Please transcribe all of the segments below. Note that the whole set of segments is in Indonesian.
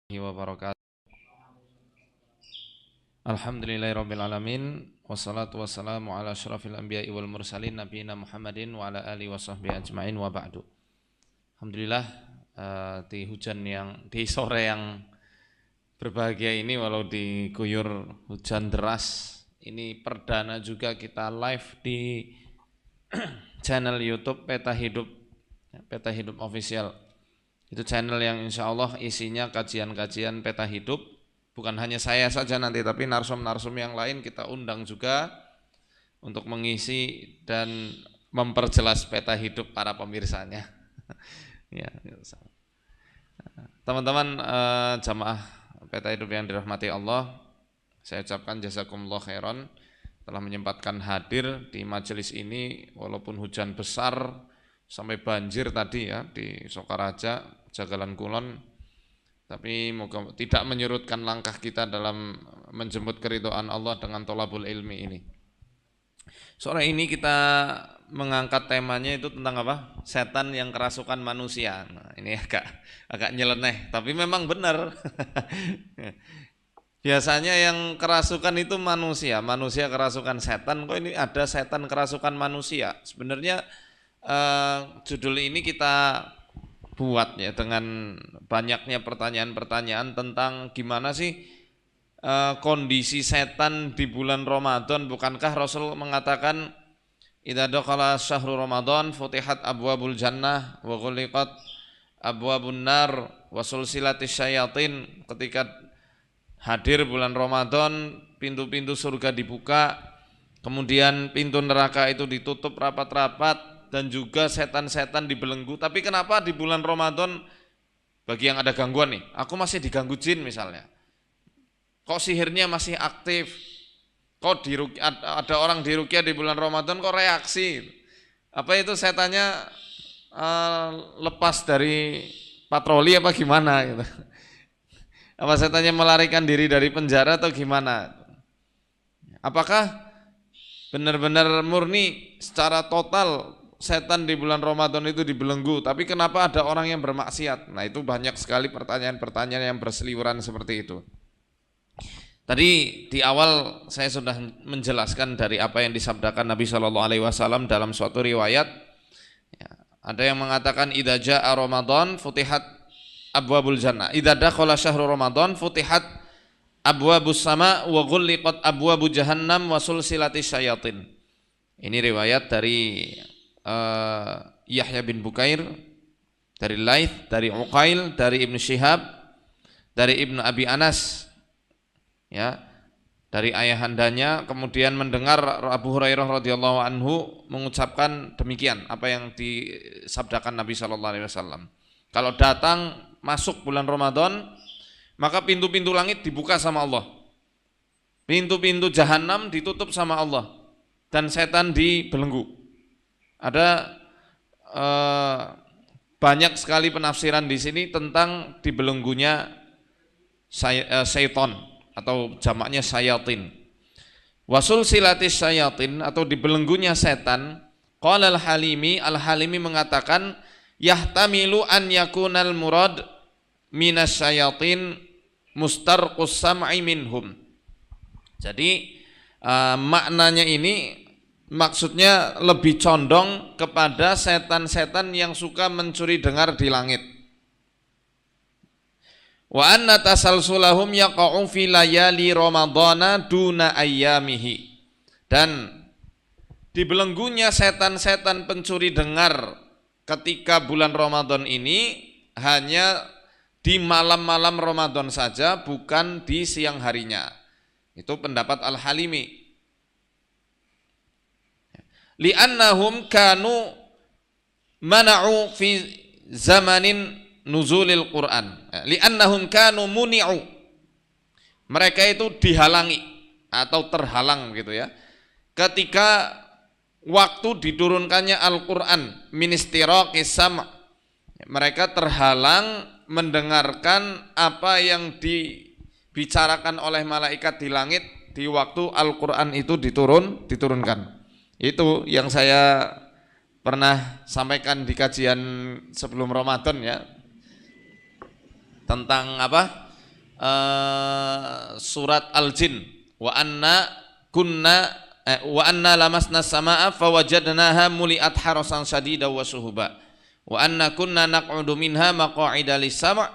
Wabarakatuh. Alhamdulillahirabbil alamin wassalatu wassalamu ala asyrafil anbiya'i wal mursalin nabiyina Muhammadin wa ala alihi washabbihi ajmain wa ba'du. Alhamdulillah di sore yang berbahagia ini, walau diguyur hujan deras, ini perdana juga kita live di channel YouTube Peta Hidup Official. Itu channel yang insya Allah isinya kajian-kajian peta hidup. Bukan hanya saya saja nanti, tapi narsum-narsum yang lain kita undang juga untuk mengisi dan memperjelas peta hidup para pemirsanya. Ya, teman-teman jamaah peta hidup yang dirahmati Allah, saya ucapkan jazakumullah khairan telah menyempatkan hadir di majelis ini walaupun hujan besar sampai banjir tadi ya di Sokaraja, Jagalan Kulon, tapi moga tidak menyurutkan langkah kita dalam menjemput keridhaan Allah dengan tholabul ilmi ini. Sore ini kita mengangkat temanya itu tentang apa? Setan yang kerasukan manusia. Nah, ini agak nyeleneh, tapi memang benar. Biasanya yang kerasukan itu manusia kerasukan setan. Kok ini ada setan kerasukan manusia? Sebenarnya judul ini kita buat ya dengan banyaknya pertanyaan-pertanyaan tentang gimana sih kondisi setan di bulan Ramadan. Bukankah Rasul mengatakan idza dakhala syahrul Ramadan futihat abwabul jannah wa ghuliqat abwabun nar wa sulsilatis syayatin. Ketika hadir bulan Ramadan, pintu-pintu surga dibuka, kemudian pintu neraka itu ditutup rapat-rapat, dan juga setan-setan dibelenggu. Tapi kenapa di bulan Ramadan bagi yang ada gangguan nih, aku masih diganggu jin misalnya, kok sihirnya masih aktif, kok ada orang diruqyah di bulan Ramadan kok reaksi, apa itu setannya lepas dari patroli apa gimana gitu? Apa setannya melarikan diri dari penjara atau gimana? Apakah benar-benar murni secara total setan di bulan Ramadan itu dibelenggu, tapi kenapa ada orang yang bermaksiat? Nah, itu banyak sekali pertanyaan-pertanyaan yang berseliweran seperti itu. Tadi di awal saya sudah menjelaskan dari apa yang disabdakan Nabi Shallallahu Alaihi Wasallam dalam suatu riwayat. Ya, ada yang mengatakan idza jaa Ramadan futihat abwabul jannah, idza dakhala syahrul Ramadan futihat abwabus sama wa ghulliqat abwabu jahannam wa sulsilatis syayatin. Ini riwayat dari Yahya bin Bukair, dari Laits, dari Uqail, dari Ibnu Syihab, dari Ibnu Abi Anas, ya, dari ayahandanya, kemudian mendengar Abu Hurairah radhiyallahu anhu mengucapkan demikian, apa yang disabdakan Nabi sallallahu alaihi wasallam. Kalau datang masuk bulan Ramadan, maka pintu-pintu langit dibuka sama Allah, pintu-pintu jahanam ditutup sama Allah, dan setan dibelenggu. Ada banyak sekali penafsiran di sini tentang dibelenggunya syaiton atau jamaknya syayatin. Wasul silatis syayatin atau dibelenggunya setan. Qala al-Halimi mengatakan yahtamilu an yakunal murad minas syayatin mustarqus sam'i minhum. Jadi maknanya ini maksudnya lebih condong kepada setan-setan yang suka mencuri dengar di langit. Wa anna tasalsulahum yaqa'u fi layali ramadhana duna ayyamihi. Dan dibelenggunya setan-setan pencuri dengar ketika bulan Ramadan ini hanya di malam-malam Ramadan saja, bukan di siang harinya. Itu pendapat Al-Halimi. Li'annahum kanu mana'u fi zamanin nuzulil Quran. Li'annahum kanu muni'u. Mereka itu dihalangi atau terhalang gitu ya. Ketika waktu diturunkannya Al-Quran ministiraqis sam', mereka terhalang mendengarkan apa yang dibicarakan oleh malaikat di langit di waktu Al-Quran itu diturunkan. Itu yang saya pernah sampaikan di kajian sebelum Ramadan ya, tentang apa? surat Al-Jin, wa anna lamasna samaa fawajadnaha muliat harasan shadida wa suhuba wa anna kunna naq'udu minha maq'ida lis-sam'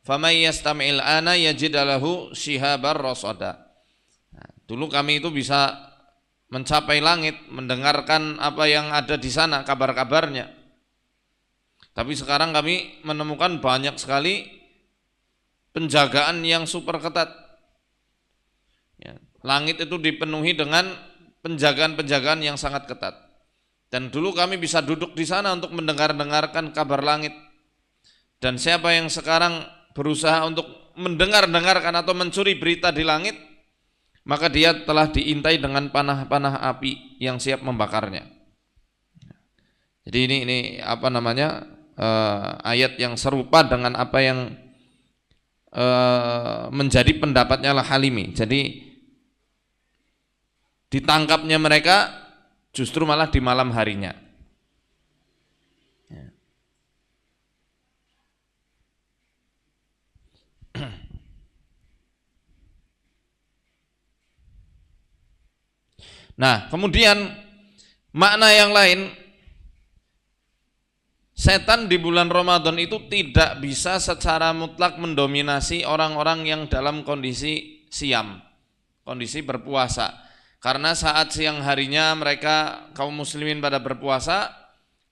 faman yastami'il ana yajid lahu shihabar rasada. Dulu kami itu bisa mencapai langit, mendengarkan apa yang ada di sana, kabar-kabarnya. Tapi sekarang kami menemukan banyak sekali penjagaan yang super ketat. Ya, langit itu dipenuhi dengan penjagaan-penjagaan yang sangat ketat. Dan dulu kami bisa duduk di sana untuk mendengarkan kabar langit. Dan siapa yang sekarang berusaha untuk mendengarkan atau mencuri berita di langit, maka dia telah diintai dengan panah-panah api yang siap membakarnya. Jadi ini apa namanya, ayat yang serupa dengan apa yang menjadi pendapatnya Al-Halimi. Jadi ditangkapnya mereka justru malah di malam harinya. Nah, kemudian makna yang lain, setan di bulan Ramadan itu tidak bisa secara mutlak mendominasi orang-orang yang dalam kondisi siam, kondisi berpuasa. Karena saat siang harinya mereka kaum muslimin pada berpuasa,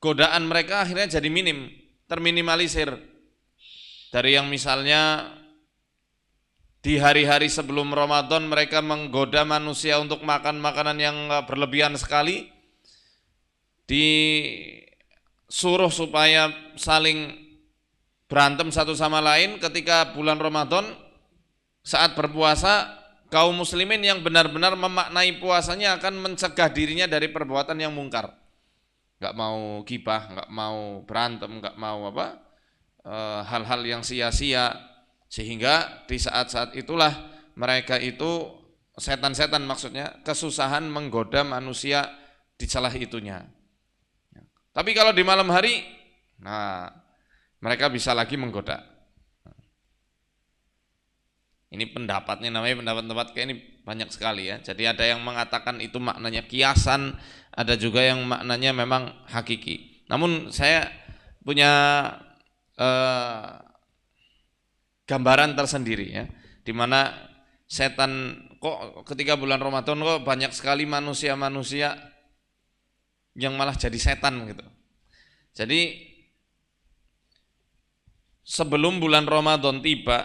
godaan mereka akhirnya jadi minim, terminimalisir. Dari yang misalnya di hari-hari sebelum Ramadan mereka menggoda manusia untuk makan makanan yang berlebihan sekali, disuruh supaya saling berantem satu sama lain. Ketika bulan Ramadan saat berpuasa, kaum muslimin yang benar-benar memaknai puasanya akan mencegah dirinya dari perbuatan yang mungkar. Enggak mau gibah, enggak mau berantem, enggak mau hal-hal yang sia-sia. Sehingga di saat-saat itulah mereka itu, setan-setan maksudnya, kesusahan menggoda manusia di celah itunya. Tapi kalau di malam hari, nah mereka bisa lagi menggoda. Ini pendapatnya, namanya pendapat-pendapat kayak ini banyak sekali ya. Jadi ada yang mengatakan itu maknanya kiasan, ada juga yang maknanya memang hakiki. Namun saya punya gambaran tersendiri ya, di mana setan kok ketika bulan Ramadan kok banyak sekali manusia-manusia yang malah jadi setan gitu. Jadi sebelum bulan Ramadan tiba,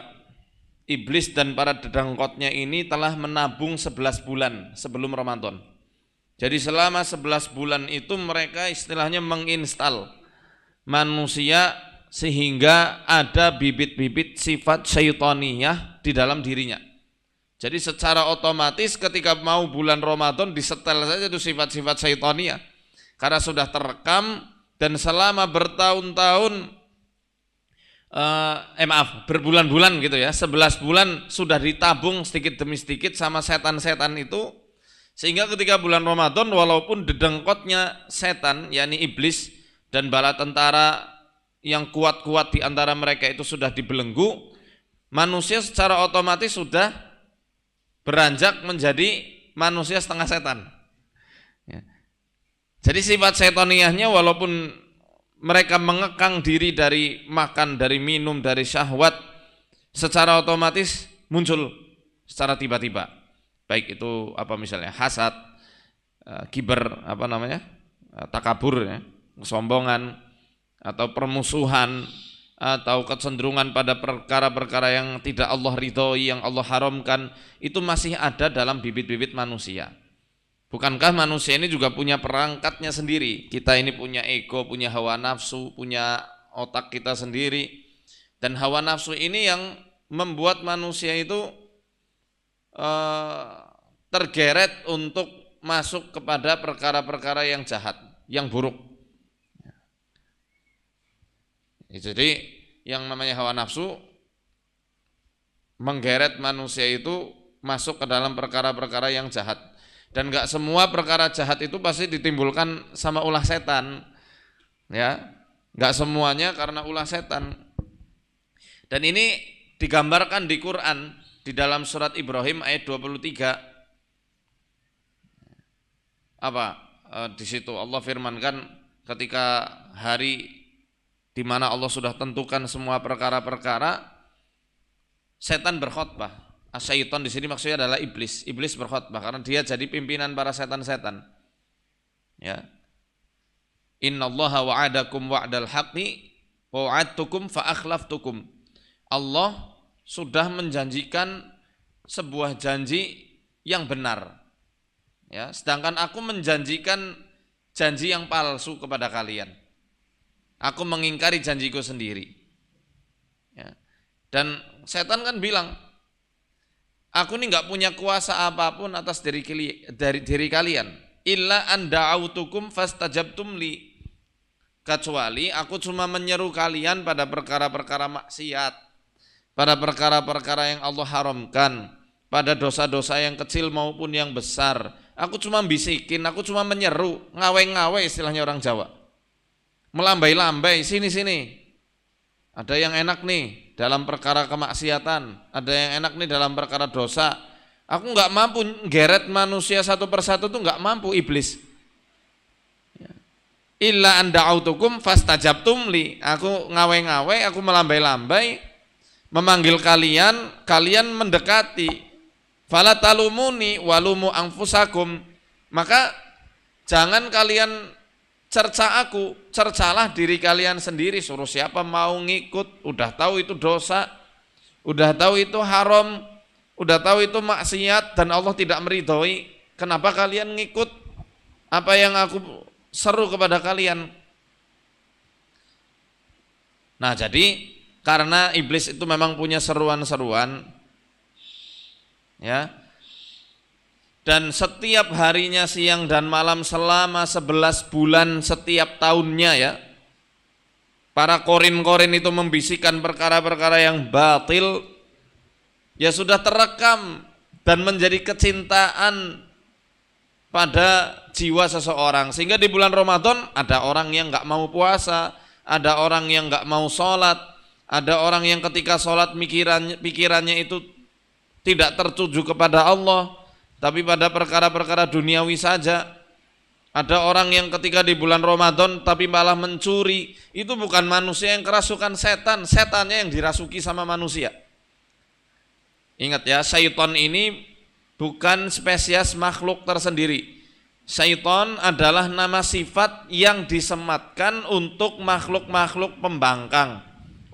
iblis dan para dedengkotnya ini telah menabung 11 bulan sebelum Ramadan. Jadi selama 11 bulan itu mereka istilahnya menginstal manusia sehingga ada bibit-bibit sifat syaitaniyah di dalam dirinya. Jadi secara otomatis ketika mau bulan Ramadan disetel saja itu sifat-sifat syaitaniyah. Karena sudah terekam dan selama bertahun-tahun, berbulan-bulan gitu ya, 11 bulan sudah ditabung sedikit demi sedikit sama setan-setan itu, sehingga ketika bulan Ramadan walaupun dedengkotnya setan yakni iblis dan bala tentara yang kuat-kuat di antara mereka itu sudah dibelenggu, manusia secara otomatis sudah beranjak menjadi manusia setengah setan ya. Jadi sifat setaniyahnya walaupun mereka mengekang diri dari makan, dari minum, dari syahwat, secara otomatis muncul secara tiba-tiba. Baik itu misalnya hasad, kiber, takabur ya, kesombongan, atau permusuhan, atau kecenderungan pada perkara-perkara yang tidak Allah ridhoi, yang Allah haramkan, itu masih ada dalam bibit-bibit manusia. Bukankah manusia ini juga punya perangkatnya sendiri? Kita ini punya ego, punya hawa nafsu, punya otak kita sendiri. Dan hawa nafsu ini yang membuat manusia itu tergeret untuk masuk kepada perkara-perkara yang jahat, yang buruk. Jadi yang namanya hawa nafsu menggeret manusia itu masuk ke dalam perkara-perkara yang jahat. Dan enggak semua perkara jahat itu pasti ditimbulkan sama ulah setan. Ya, enggak semuanya karena ulah setan. Dan ini digambarkan di Quran di dalam surat Ibrahim ayat 23. Apa? Di situ Allah firmankan ketika hari di mana Allah sudah tentukan semua perkara-perkara, setan berkhotbah. Asyaiton di sini maksudnya adalah iblis. Iblis berkhotbah karena dia jadi pimpinan para setan-setan. Ya. Innallaha wa'adakum wa'dal haqqi wa wa'adtukum fa akhlaftukum. Allah sudah menjanjikan sebuah janji yang benar. Ya, sedangkan aku menjanjikan janji yang palsu kepada kalian. Aku mengingkari janjiku sendiri. Ya. Dan setan kan bilang, aku ini nggak punya kuasa apapun atas diri kalian. Illa an da'autukum fastajabtum li. Kecuali aku cuma menyeru kalian pada perkara-perkara maksiat, pada perkara-perkara yang Allah haramkan, pada dosa-dosa yang kecil maupun yang besar. Aku cuma bisikin, aku cuma menyeru, ngawe-ngawe istilahnya orang Jawa. Melambai-lambai, sini-sini. Ada yang enak nih dalam perkara kemaksiatan, ada yang enak nih dalam perkara dosa. Aku nggak mampu geret manusia satu persatu tuh nggak mampu iblis. Illa an da'autukum fastajabtum li. Aku ngawe-ngawe, aku melambai-lambai, memanggil kalian, kalian mendekati. Fala talumuni walumu anfusakum. Maka jangan kalian cerca aku, cercalah diri kalian sendiri. Suruh siapa mau ngikut, udah tahu itu dosa, udah tahu itu haram, udah tahu itu maksiat dan Allah tidak meridhoi. Kenapa kalian ngikut apa yang aku seru kepada kalian? Nah, jadi karena iblis itu memang punya seruan-seruan, ya. Dan setiap harinya siang dan malam selama 11 bulan setiap tahunnya, ya. Para korin-korin itu membisikkan perkara-perkara yang batil, ya sudah terekam dan menjadi kecintaan pada jiwa seseorang. Sehingga di bulan Ramadan ada orang yang nggak mau puasa, ada orang yang nggak mau sholat, ada orang yang ketika sholat pikirannya itu tidak tertuju kepada Allah, tapi pada perkara-perkara duniawi saja. Ada orang yang ketika di bulan Ramadan tapi malah mencuri. Itu bukan manusia yang kerasukan setan, setannya yang dirasuki sama manusia. Ingat ya, syaitan ini bukan spesies makhluk tersendiri. Syaitan adalah nama sifat yang disematkan untuk makhluk-makhluk pembangkang,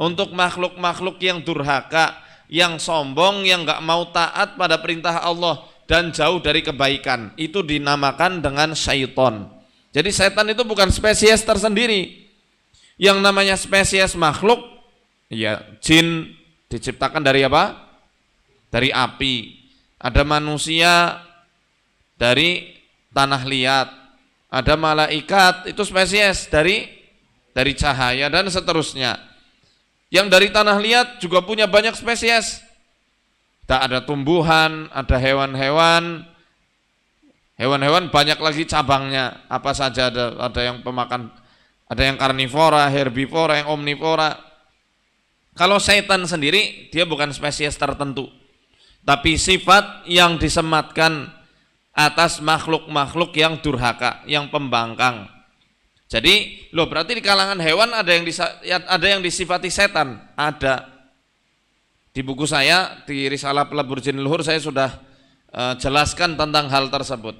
untuk makhluk-makhluk yang durhaka, yang sombong, yang gak mau taat pada perintah Allah dan jauh dari kebaikan. Itu dinamakan dengan syaitan. Jadi setan itu bukan spesies tersendiri. Yang namanya spesies makhluk, ya jin diciptakan dari apa? Dari api. Ada manusia dari tanah liat, ada malaikat itu spesies dari cahaya dan seterusnya. Yang dari tanah liat juga punya banyak spesies. Tak ada tumbuhan, ada hewan-hewan. Hewan-hewan banyak lagi cabangnya. Apa saja ada yang pemakan, ada yang karnivora, herbivora, yang omnivora. Kalau setan sendiri dia bukan spesies tertentu, tapi sifat yang disematkan atas makhluk-makhluk yang durhaka, yang pembangkang. Jadi, berarti di kalangan hewan ada yang disifati setan, ada. Di buku saya di Risalah Pelebur Jin Luhur saya sudah jelaskan tentang hal tersebut.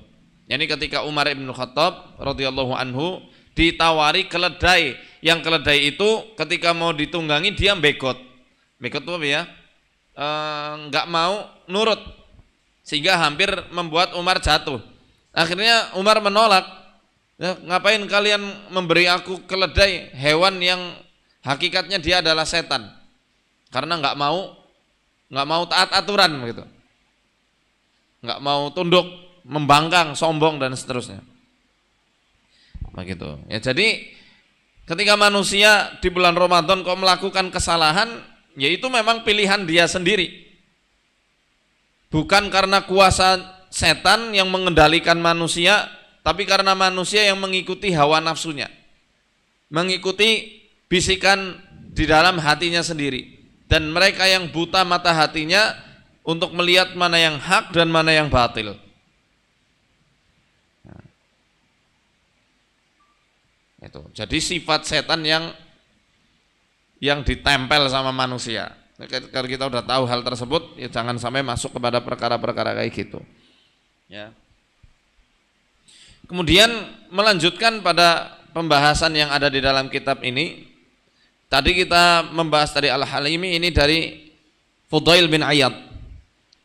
Yani ketika Umar bin Khattab radhiyallahu anhu ditawari keledai, yang keledai itu ketika mau ditunggangi dia bekot. Bekot itu apa ya? Nggak mau nurut, sehingga hampir membuat Umar jatuh. Akhirnya Umar menolak. Ya, ngapain kalian memberi aku keledai, hewan yang hakikatnya dia adalah setan? Karena nggak mau taat aturan gitu, nggak mau tunduk, membangkang, sombong dan seterusnya. Begitu. Ya, jadi ketika manusia di bulan Ramadan kok melakukan kesalahan, yaitu memang pilihan dia sendiri. Bukan karena kuasa setan yang mengendalikan manusia, tapi karena manusia yang mengikuti hawa nafsunya, mengikuti bisikan di dalam hatinya sendiri. dan mereka yang buta mata hatinya untuk melihat mana yang hak dan mana yang batil. Itu. Jadi sifat setan yang ditempel sama manusia. Kalau kita udah tahu hal tersebut, ya jangan sampai masuk kepada perkara-perkara kayak gitu. Ya. Kemudian melanjutkan pada pembahasan yang ada di dalam kitab ini. Tadi kita membahas dari Al-Halimi, ini dari Fudail bin Iyad.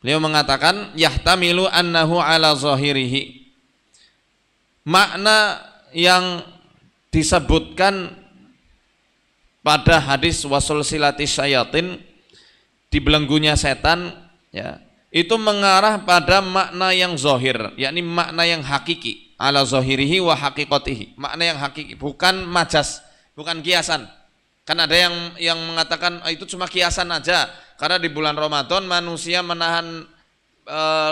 Beliau mengatakan yahtamilu annahu ala zahirihi. Makna yang disebutkan pada hadis wasul silati syayatin, dibelenggunya setan, ya, itu mengarah pada makna yang zahir, yakni makna yang hakiki, ala zahirihi wa haqiqatihi, makna yang hakiki, bukan majas, bukan kiasan. Kan ada yang mengatakan itu cuma kiasan aja, karena di bulan Ramadan manusia menahan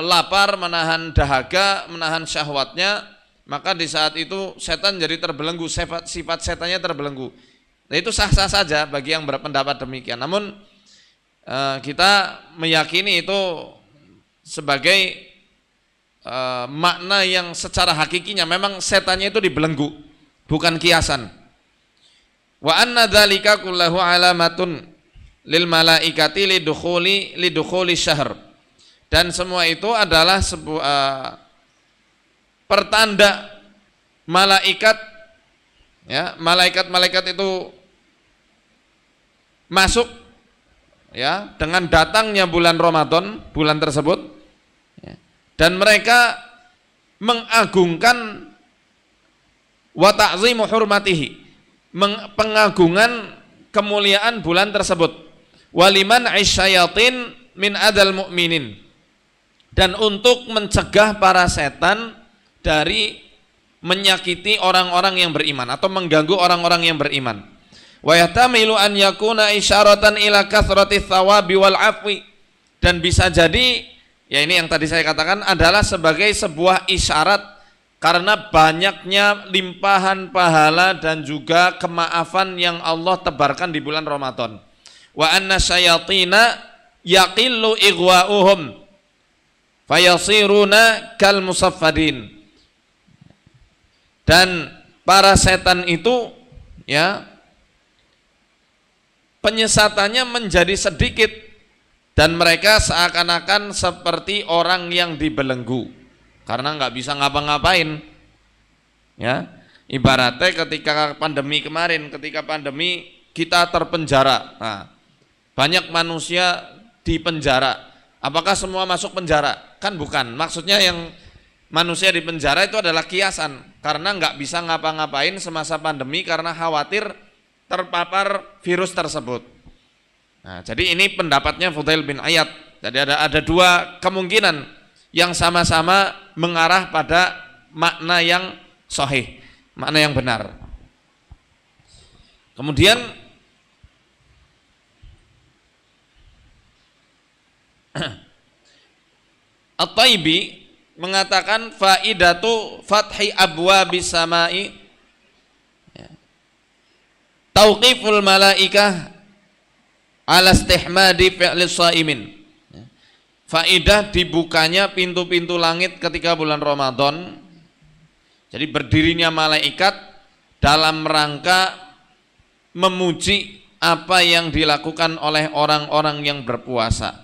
lapar, menahan dahaga, menahan syahwatnya, maka di saat itu setan jadi terbelenggu, sifat setannya terbelenggu. Nah, itu sah-sah saja bagi yang berpendapat demikian. Namun kita meyakini itu sebagai makna yang secara hakikinya memang setannya itu dibelenggu, bukan kiasan. Wa anna dzalika kullahu alamatun lil malaikati lidukhuli syahr. Dan semua itu adalah sebuah pertanda malaikat, ya, malaikat itu masuk, ya, dengan datangnya bulan Ramadan, bulan tersebut, ya, dan mereka mengagungkan wa ta'zimu hurmatihi, pengagungan kemuliaan bulan tersebut, waliman isyayatin min adal mu'minin, dan untuk mencegah para setan dari menyakiti orang-orang yang beriman atau mengganggu orang-orang yang beriman. Wa yahtamilu an yakuna isyaratan ila kathrati thawabi wal afwi, dan bisa jadi, ya ini yang tadi saya katakan adalah sebagai sebuah isyarat karena banyaknya limpahan pahala dan juga kemaafan yang Allah tebarkan di bulan Ramadan. Wa anna syayatina yaqillu ighwa'uhum fayasiruna kal musaffadin. Dan para setan itu, ya, penyesatannya menjadi sedikit dan mereka seakan-akan seperti orang yang dibelenggu karena nggak bisa ngapa-ngapain, ya. Ibaratnya ketika pandemi kemarin, ketika pandemi kita terpenjara, nah, banyak manusia di penjara. Apakah semua masuk penjara? Kan bukan. Maksudnya yang manusia di penjara itu adalah kiasan karena nggak bisa ngapa-ngapain semasa pandemi karena khawatir terpapar virus tersebut. Nah, jadi ini pendapatnya Fudail bin Iyad. Jadi ada dua kemungkinan yang sama-sama mengarah pada makna yang sahih, makna yang benar. Kemudian At-Taibi mengatakan faidatu fathi abwabis samai, ya, tauqiful malaikah ala istihmadi fi'lis shaimin, ya. Faidah dibukanya pintu-pintu langit ketika bulan Ramadan. Jadi berdirinya malaikat dalam rangka memuji apa yang dilakukan oleh orang-orang yang berpuasa.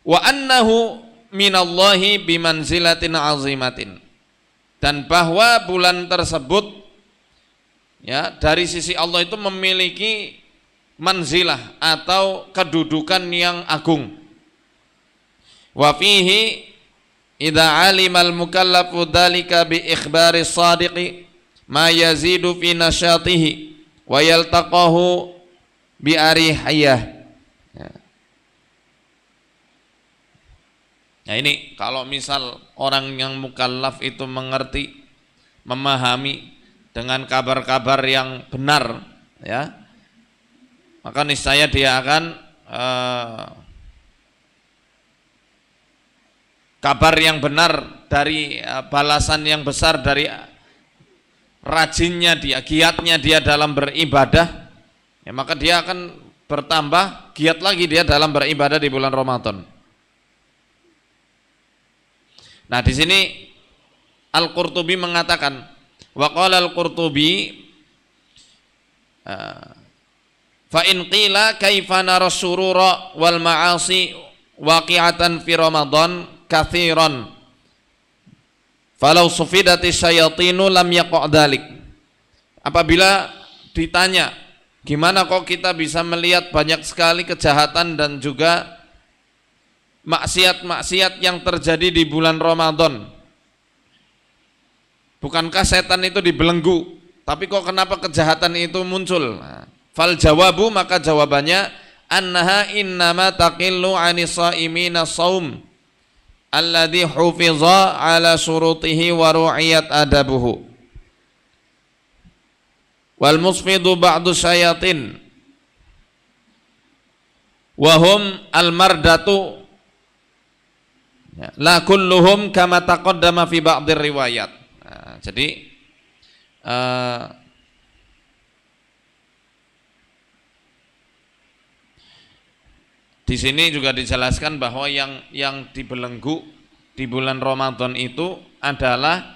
Wa annahu minallahi bimanzilatin azimatin, dan bahwa bulan tersebut, ya, dari sisi Allah itu memiliki manzilah atau kedudukan yang agung. Wa fihi idza alimal mukallafu dzalika bi ikhbari shadiqi ma yazidu fi nasyatihi wa yaltaqahu bi arihiyah. Nah, ini kalau misal orang yang mukallaf itu mengerti, memahami dengan kabar-kabar yang benar, ya, maka niscaya dia akan kabar yang benar dari balasan yang besar dari rajinnya dia, giatnya dia dalam beribadah, ya, maka dia akan bertambah giat lagi dia dalam beribadah di bulan Ramadan. Nah, di sini Al-Qurtubi mengatakan, wa qala Al-Qurtubi fa in qila kaifa nara surura wal ma'asi waqi'atan fi Ramadan katsiran falau sufidati syayatinu lam yaqa' dzalik. Apabila ditanya, gimana kok kita bisa melihat banyak sekali kejahatan dan juga maksiat-maksiat yang terjadi di bulan Ramadan? Bukankah setan itu dibelenggu? Tapi kok kenapa kejahatan itu muncul? Fal jawabu, maka jawabannya annaha innama taqillu 'anis shaimina shaum alladhi hufiza 'ala syurutihi wa ru'iyat adabuhu wal musfidu ba'du syayatin wa hum al mardatu la kulluhum kama taqaddama fi ba'dir riwayat. Nah, jadi di sini juga dijelaskan bahwa yang dibelenggu di bulan Ramadan itu adalah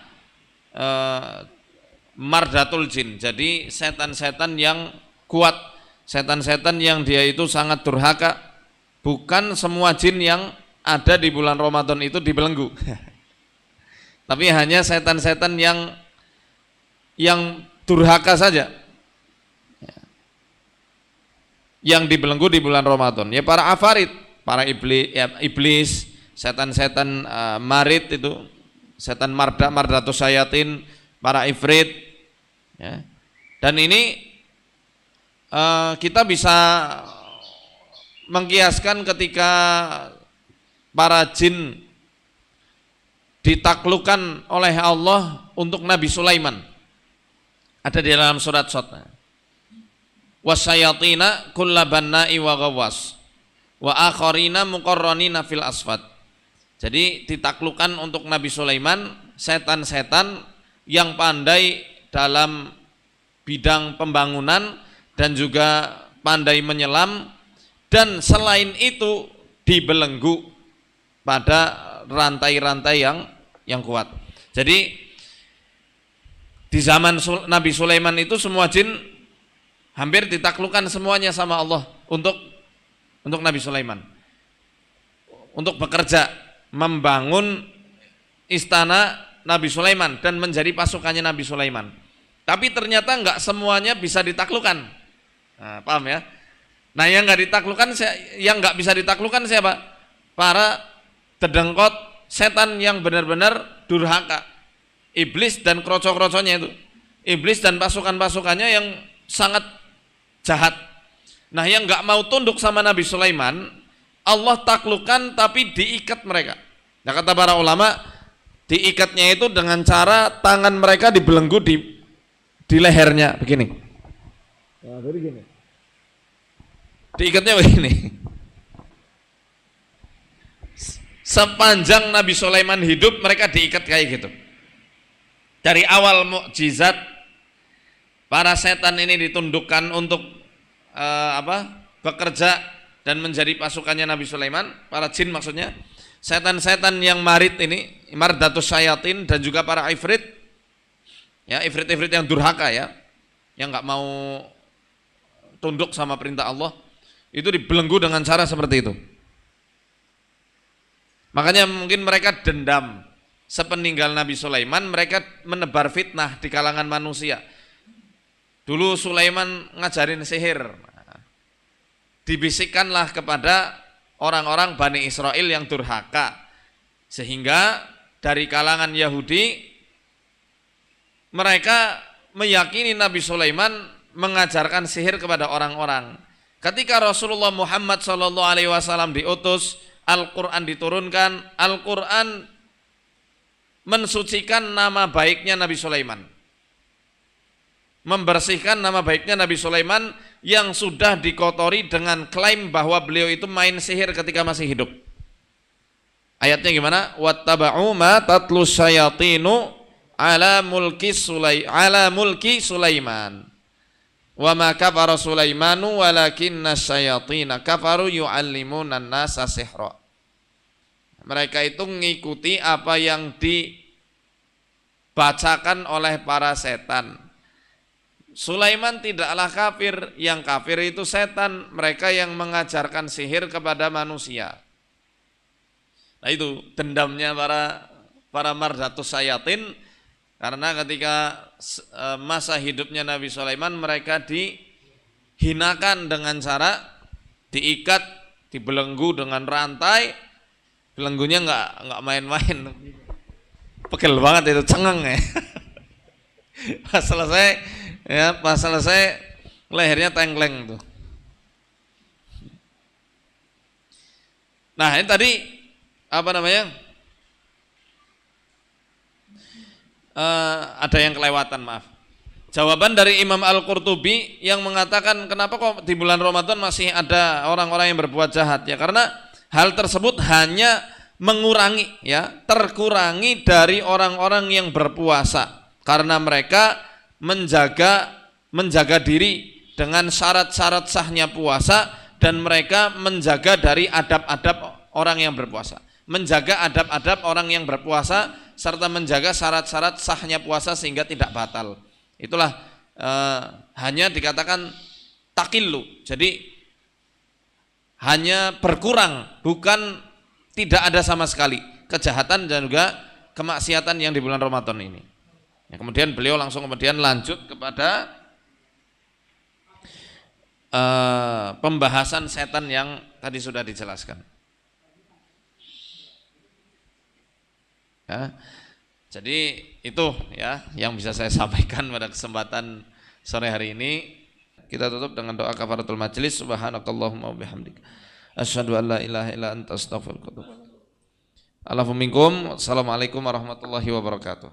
mardatul jin. Jadi setan-setan yang kuat, setan-setan yang dia itu sangat durhaka. Bukan semua jin yang ada di bulan Ramadan itu dibelenggu. Tapi hanya setan-setan yang durhaka saja yang dibelenggu di bulan Ramadan. Ya para afarid, para iblis, setan-setan marid itu, setan mardatus syayatin, para ifrit, ya. Dan ini kita bisa mengkiaskan ketika para jin ditaklukkan oleh Allah untuk Nabi Sulaiman. Ada di dalam surat Shad. Wasyayatina kulla banna'i wa ghawwas wa akharina muqarranina fil asfad. Jadi ditaklukkan untuk Nabi Sulaiman setan-setan yang pandai dalam bidang pembangunan dan juga pandai menyelam, dan selain itu dibelenggu pada rantai-rantai yang kuat. Jadi di zaman Nabi Sulaiman itu semua jin hampir ditaklukkan semuanya sama Allah untuk Nabi Sulaiman, untuk bekerja membangun istana Nabi Sulaiman dan menjadi pasukannya Nabi Sulaiman. Tapi ternyata enggak semuanya bisa ditaklukkan. Nah, paham ya? Nah, yang enggak bisa ditaklukkan siapa? Para dedengkot setan yang benar-benar durhaka, iblis dan kroco-kroconya itu, iblis dan pasukan-pasukannya yang sangat jahat. Nah, yang enggak mau tunduk sama Nabi Sulaiman, Allah taklukkan tapi diikat mereka. Nah, kata para ulama, diikatnya itu dengan cara tangan mereka dibelenggu di lehernya begini. Nah, jadi gini. Diikatnya begini. Sepanjang Nabi Sulaiman hidup mereka diikat kayak gitu. Dari awal mukjizat para setan ini ditundukkan untuk bekerja dan menjadi pasukannya Nabi Sulaiman, para jin maksudnya. Setan-setan yang marid ini, mardatus syayatin, dan juga para ifrit, ya ifrit-ifrit yang durhaka ya, yang nggak mau tunduk sama perintah Allah, itu dibelenggu dengan cara seperti itu. Makanya mungkin mereka dendam, sepeninggal Nabi Sulaiman mereka menebar fitnah di kalangan manusia. Dulu Sulaiman ngajarin sihir, dibisikkanlah kepada orang-orang Bani Israel yang durhaka, sehingga dari kalangan Yahudi mereka meyakini Nabi Sulaiman mengajarkan sihir kepada orang-orang. Ketika Rasulullah Muhammad SAW diutus, Al-Quran diturunkan, Al-Quran mensucikan nama baiknya Nabi Sulaiman, membersihkan nama baiknya Nabi Sulaiman yang sudah dikotori dengan klaim bahwa beliau itu main sihir ketika masih hidup. Ayatnya gimana? Wattaba'u ma tatlu syayatinu ala mulki Sulaiman. Wa ma kafara Sulaimanu walakinna syayatina kafaru yu'allimuna an-nasa sihra. Mereka itu mengikuti apa yang dibacakan oleh para setan. Sulaiman tidaklah kafir, yang kafir itu setan, mereka yang mengajarkan sihir kepada manusia. Nah itu dendamnya para mardatus syayatin, karena ketika masa hidupnya Nabi Sulaiman mereka dihinakan dengan cara diikat, dibelenggu dengan rantai. Belenggunya nggak main-main, pegel banget itu, cengeng ya. Pas selesai lehernya tengkleng tuh. Nah ini tadi apa namanya? Ada yang kelewatan, maaf. Jawaban dari Imam Al-Qurtubi yang mengatakan kenapa kok di bulan Ramadan masih ada orang-orang yang berbuat jahat, ya karena hal tersebut hanya mengurangi, ya, terkurangi dari orang-orang yang berpuasa karena mereka menjaga diri dengan syarat-syarat sahnya puasa, dan mereka menjaga dari adab-adab orang yang berpuasa, menjaga adab-adab orang yang berpuasa serta menjaga syarat-syarat sahnya puasa sehingga tidak batal. Itulah hanya dikatakan takillu, jadi hanya berkurang, bukan tidak ada sama sekali kejahatan dan juga kemaksiatan yang di bulan Ramadan ini. Ya, kemudian beliau langsung lanjut kepada pembahasan setan yang tadi sudah dijelaskan. Ya, jadi itu ya yang bisa saya sampaikan pada kesempatan sore hari ini. Kita tutup dengan doa kafaratul majlis. Subhanakallahumma wa bihamdik, asyhadu an la ilaha illa anta astaghfiruka wa atubu ilaik. Assalamualaikum warahmatullahi wabarakatuh.